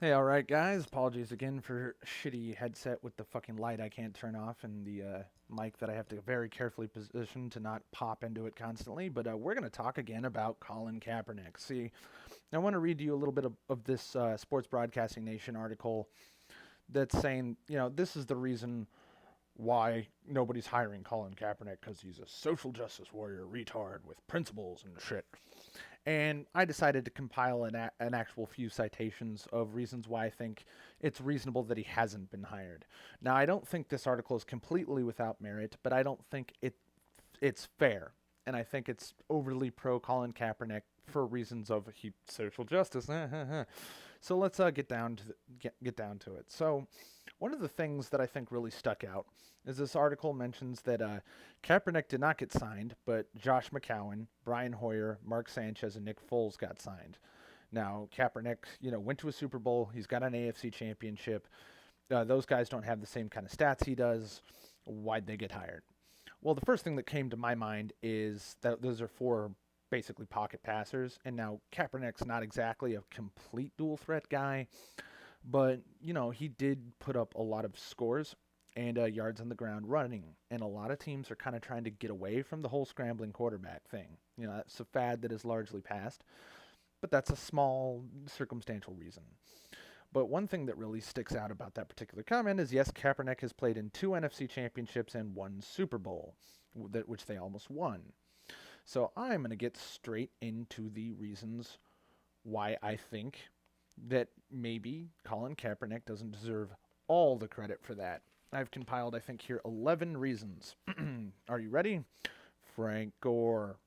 Hey, all right, guys. Apologies again for shitty headset with the fucking light I can't turn off and the mic that I have to very carefully position to not pop into it constantly. But we're going to talk again about Colin Kaepernick. See, I want to read you a little bit of this Sports Broadcasting Nation article that's saying, this is the reason why nobody's hiring Colin Kaepernick because he's a social justice warrior retard with principles and shit. And I decided to compile an actual few citations of reasons why I think it's reasonable that he hasn't been hired. Now, I don't think this article is completely without merit, but I don't think it's fair, and I think it's overly pro Colin Kaepernick for reasons of social justice. So let's get down to it. So one of the things that I think really stuck out is this article mentions that Kaepernick did not get signed, but Josh McCown, Brian Hoyer, Mark Sanchez, and Nick Foles got signed. Now Kaepernick, went to a Super Bowl. He's got an AFC championship. Those guys don't have the same kind of stats he does. Why'd they get hired? Well, the first thing that came to my mind is that those are four basically pocket passers, and now Kaepernick's not exactly a complete dual threat guy, but he did put up a lot of scores and yards on the ground running, and a lot of teams are kind of trying to get away from the whole scrambling quarterback thing. That's a fad that is largely past, but that's a small circumstantial reason. But one thing that really sticks out about that particular comment is yes, Kaepernick has played in two NFC championships and one Super Bowl, which they almost won. So I'm going to get straight into the reasons why I think that maybe Colin Kaepernick doesn't deserve all the credit for that. I've compiled, I think, here 11 reasons. Are you ready? Frank Gore,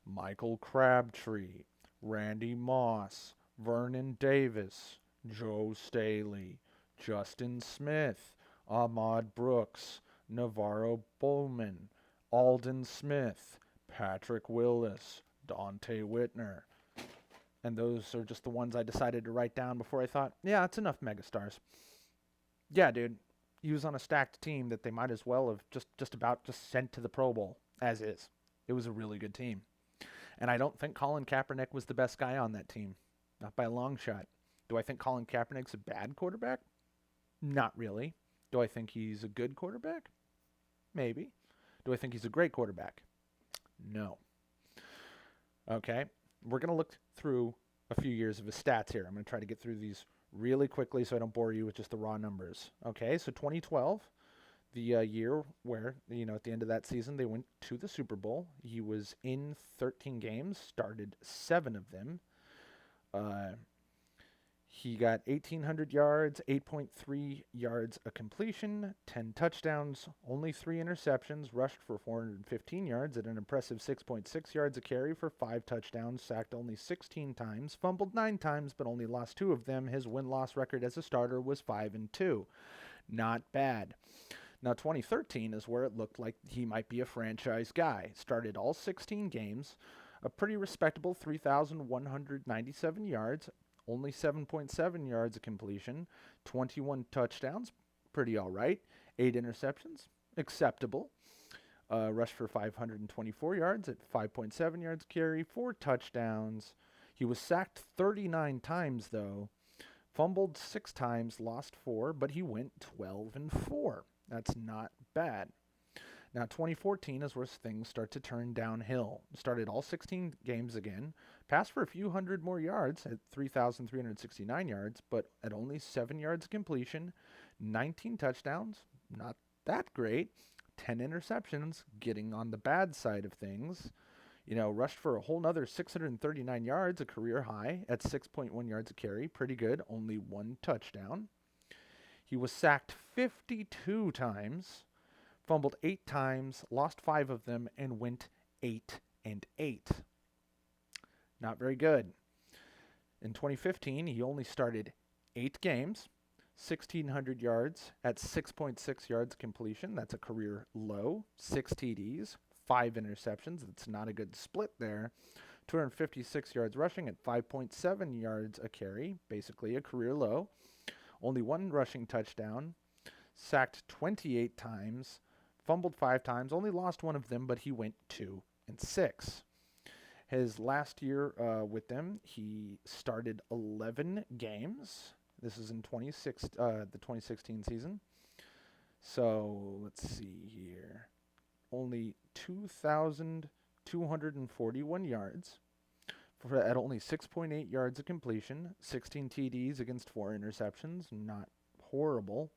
Michael Crabtree, Randy Moss, Vernon Davis, Joe Staley, Justin Smith, Ahmad Brooks, Navarro Bowman, Alden Smith, Patrick Willis, Dante Whitner. And those are just the ones I decided to write down before I thought, yeah, it's enough megastars. Yeah, dude, he was on a stacked team that they might as well have just about just sent to the Pro Bowl as is. It was a really good team. And I don't think Colin Kaepernick was the best guy on that team. Not by a long shot. Do I think Colin Kaepernick's a bad quarterback? Not really. Do I think he's a good quarterback? Maybe. Do I think he's a great quarterback? No. Okay. We're going to look through a few years of his stats here. I'm going to try to get through these really quickly so I don't bore you with just the raw numbers. Okay, so 2012, the year where, at the end of that season, they went to the Super Bowl. He was in 13 games, started 7 of them. He got 1,800 yards, 8.3 yards a completion, 10 touchdowns, only 3 interceptions, rushed for 415 yards at an impressive 6.6 yards a carry for 5 touchdowns, sacked only 16 times, fumbled 9 times but only lost 2 of them. His win-loss record as a starter was 5-2. Not bad. Now 2013 is where it looked like he might be a franchise guy. Started all 16 games, a pretty respectable 3,197 yards, only 7.7 yards of completion, 21 touchdowns, pretty all right. 8 interceptions, acceptable. Rushed for 524 yards at 5.7 yards carry, 4 touchdowns. He was sacked 39 times, though. Fumbled 6 times, lost 4, but he went 12-4. That's not bad. Now, 2014 is where things start to turn downhill. Started all 16 games again, passed for a few hundred more yards at 3,369 yards, but at only 7 yards of completion, 19 touchdowns, not that great, 10 interceptions, getting on the bad side of things. Rushed for a whole nother 639 yards, a career high, at 6.1 yards a carry, pretty good, only 1 touchdown. He was sacked 52 times, fumbled 8 times, lost 5 of them, and went 8-8. Not very good. In 2015, he only started 8 games, 1,600 yards at 6.6 yards completion. That's a career low. 6 TDs, 5 interceptions. That's not a good split there. 256 yards rushing at 5.7 yards a carry, basically a career low. Only 1 rushing touchdown. Sacked 28 times. Fumbled 5 times, only lost 1 of them, but he went 2-6. His last year with them, he started 11 games, This is in the 2016 season. So let's see here. Only 2,241 yards at only 6.8 yards of completion, 16 TDs against 4 interceptions. Not horrible.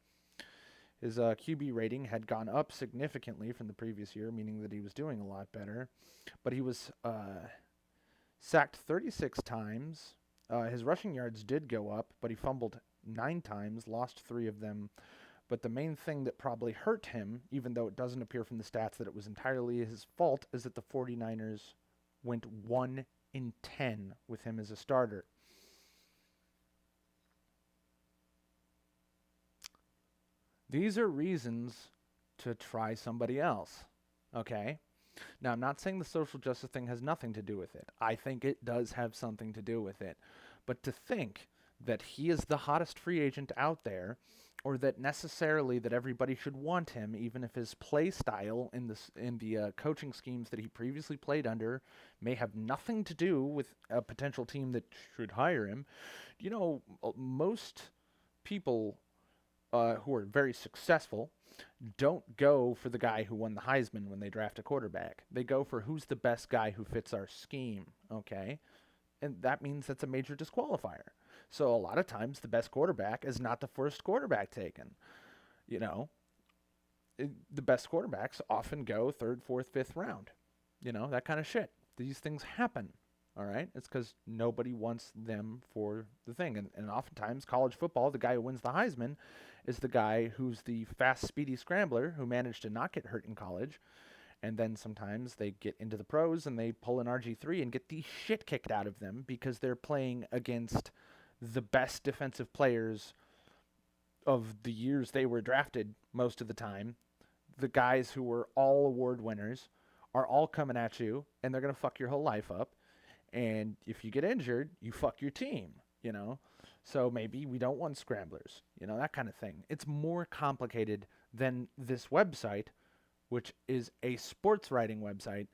His QB rating had gone up significantly from the previous year, meaning that he was doing a lot better. But he was sacked 36 times. His rushing yards did go up, but he fumbled 9 times, lost 3 of them. But the main thing that probably hurt him, even though it doesn't appear from the stats that it was entirely his fault, is that the 49ers went 1-10 with him as a starter. These are reasons to try somebody else, okay? Now, I'm not saying the social justice thing has nothing to do with it. I think it does have something to do with it. But to think that he is the hottest free agent out there, or that necessarily that everybody should want him, even if his play style in the coaching schemes that he previously played under may have nothing to do with a potential team that should hire him. You know, most people who are very successful don't go for the guy who won the Heisman when they draft a quarterback. They go for who's the best guy who fits our scheme, okay? And that means that's a major disqualifier. So a lot of times the best quarterback is not the first quarterback taken. You know, the best quarterbacks often go 3rd, 4th, 5th round. You know, that kind of shit. These things happen, all right? It's because nobody wants them for the thing. And oftentimes college football, the guy who wins the Heisman is the guy who's the fast, speedy scrambler who managed to not get hurt in college. And then sometimes they get into the pros and they pull an RG3 and get the shit kicked out of them because they're playing against the best defensive players of the years they were drafted most of the time. The guys who were all award winners are all coming at you, and they're going to fuck your whole life up. And if you get injured, you fuck your team, you know? So maybe we don't want scramblers, you know, that kind of thing. It's more complicated than this website, which is a sports writing website,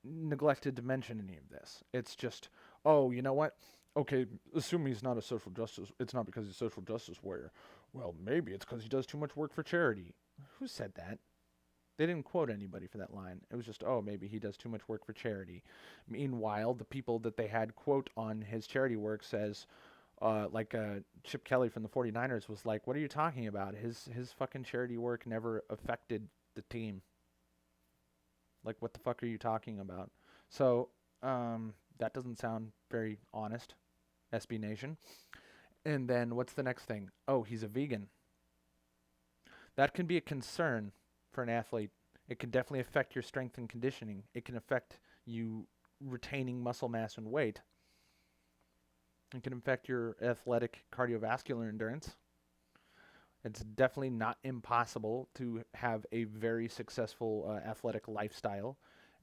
neglected to mention any of this. It's just, oh, you know what? Okay, assume he's not a social justice. It's not because he's a social justice warrior. Well, maybe it's because he does too much work for charity. Who said that? They didn't quote anybody for that line. It was just, oh, maybe he does too much work for charity. Meanwhile, the people that they had quote on his charity work says, Chip Kelly from the 49ers was like, what are you talking about? His fucking charity work never affected the team. Like, what the fuck are you talking about? So, that doesn't sound very honest, SB Nation. And then what's the next thing? Oh, he's a vegan. That can be a concern for an athlete. It can definitely affect your strength and conditioning. It can affect you retaining muscle mass and weight. It can affect your athletic cardiovascular endurance. It's definitely not impossible to have a very successful athletic lifestyle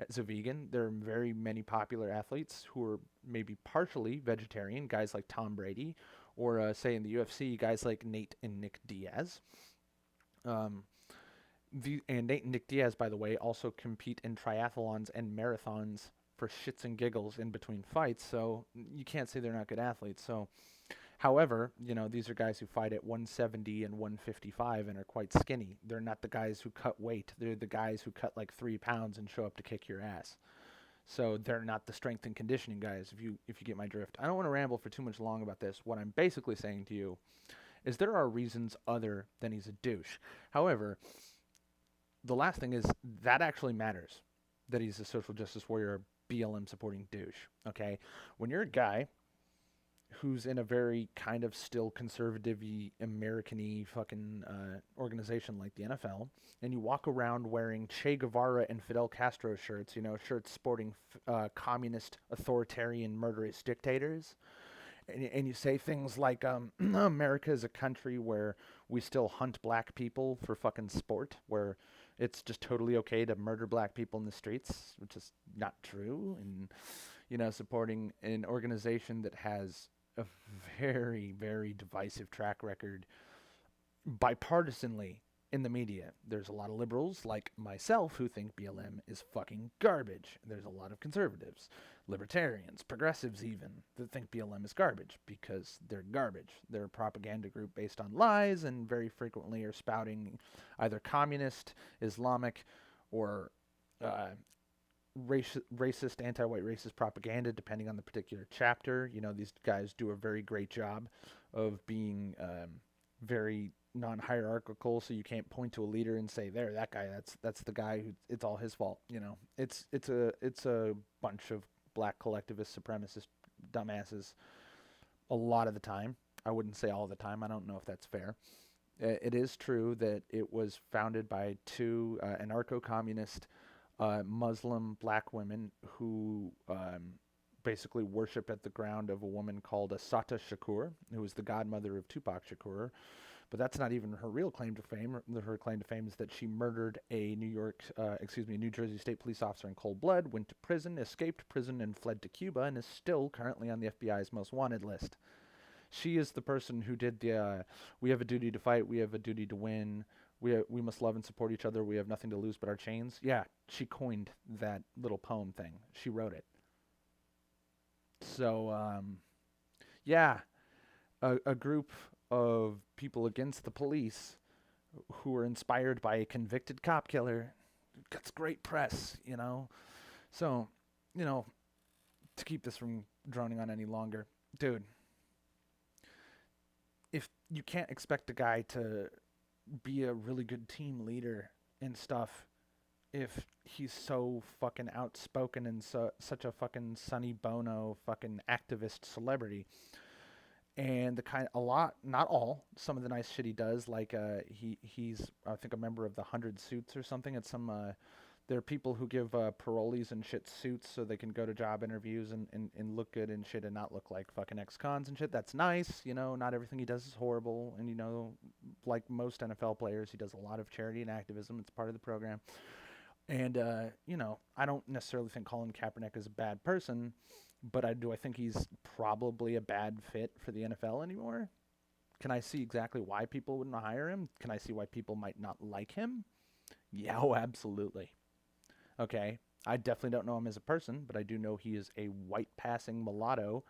as a vegan. There are very many popular athletes who are maybe partially vegetarian, guys like Tom Brady, or say in the UFC, guys like Nate and Nick Diaz. And Nate and Nick Diaz, by the way, also compete in triathlons and marathons for shits and giggles in between fights, so you can't say they're not good athletes. So, however, you know, these are guys who fight at 170 and 155 and are quite skinny. They're not the guys who cut weight. They're the guys who cut like 3 pounds and show up to kick your ass. So they're not the strength and conditioning guys, if you get my drift. I don't want to ramble for too much long about this. What I'm basically saying to you is there are reasons other than he's a douche. However, the last thing is that actually matters, that he's a social justice warrior, BLM supporting douche, okay? When you're a guy who's in a very kind of still conservative-y, American-y fucking organization like the NFL, and you walk around wearing Che Guevara and Fidel Castro shirts, you know, shirts sporting communist, authoritarian, murderous dictators, and you say things like, America is a country where we still hunt black people for fucking sport, where it's just totally okay to murder black people in the streets, which is not true, and, you know, supporting an organization that has a very, very divisive track record bipartisanly in the media. There's a lot of liberals like myself who think BLM is fucking garbage. There's a lot of conservatives libertarians, progressives even, that think BLM is garbage because they're garbage. They're a propaganda group based on lies and very frequently are spouting either communist, Islamic, or racist, anti-white racist propaganda, depending on the particular chapter. You know, these guys do a very great job of being very non-hierarchical, so you can't point to a leader and say, "There, that guy. That's the guy who. It's all his fault." You know, it's a bunch of black collectivist supremacist dumbasses. A lot of the time, I wouldn't say all the time. I don't know if that's fair. It is true that it was founded by two anarcho-communist Muslim black women who basically worship at the ground of a woman called Assata Shakur, who was the godmother of Tupac Shakur. But that's not even her real claim to fame. Her claim to fame is that she murdered a New Jersey State police officer in cold blood, went to prison, escaped prison, and fled to Cuba, and is still currently on the FBI's most wanted list. She is the person who did the "we have a duty to fight, we have a duty to win, we must love and support each other, we have nothing to lose but our chains." Yeah, she coined that little poem thing. She wrote it. So, yeah, a group of people against the police who are inspired by a convicted cop killer gets great press, you know. So, you know, to keep this from droning on any longer, dude, if you can't expect a guy to be a really good team leader and stuff if he's so fucking outspoken and such a fucking Sonny Bono fucking activist celebrity, and not all, some of the nice shit he does, like he's I think a member of the 100 Suits or something. It's some there are people who give parolees and shit suits so they can go to job interviews and look good and shit and not look like fucking ex-cons and shit. That's nice, you know. Not everything he does is horrible, and you know, like most NFL players, he does a lot of charity and activism. It's part of the program. And you know, I don't necessarily think Colin Kaepernick is a bad person, but I think he's probably a bad fit for the NFL anymore. Can I see exactly why people wouldn't hire him? Can I see why people might not like him? Yeah, oh, absolutely. Okay, I definitely don't know him as a person, but I do know he is a white passing mulatto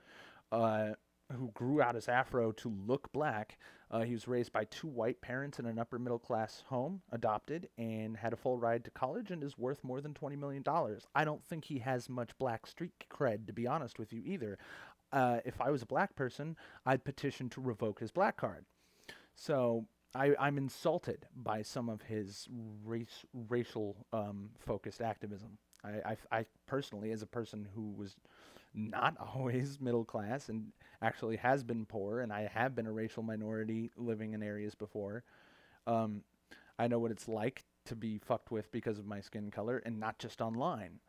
uh, who grew out his afro to look black. He was raised by two white parents in an upper middle class home, adopted, and had a full ride to college and is worth more than $20 million. I don't think he has much black street cred, to be honest with you, either. If I was a black person, I'd petition to revoke his black card. So I'm insulted by some of his racial focused activism. I personally, as a person who was not always middle class and actually has been poor, and I have been a racial minority living in areas before, um, I know what it's like to be fucked with because of my skin color, and not just online.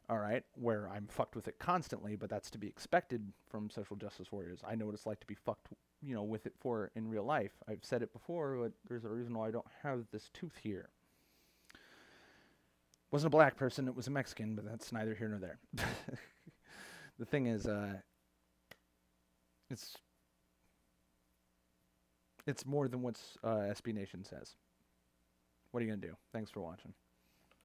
All right, where I'm fucked with it constantly, but that's to be expected from social justice warriors. I know what it's like to be fucked, you know, with it for in real life. I've said it before, but there's a reason why I don't have this tooth here. Wasn't a black person, it was a Mexican, but that's neither here nor there. The thing is, it's more than what SB Nation says. What are you gonna do? Thanks for watching.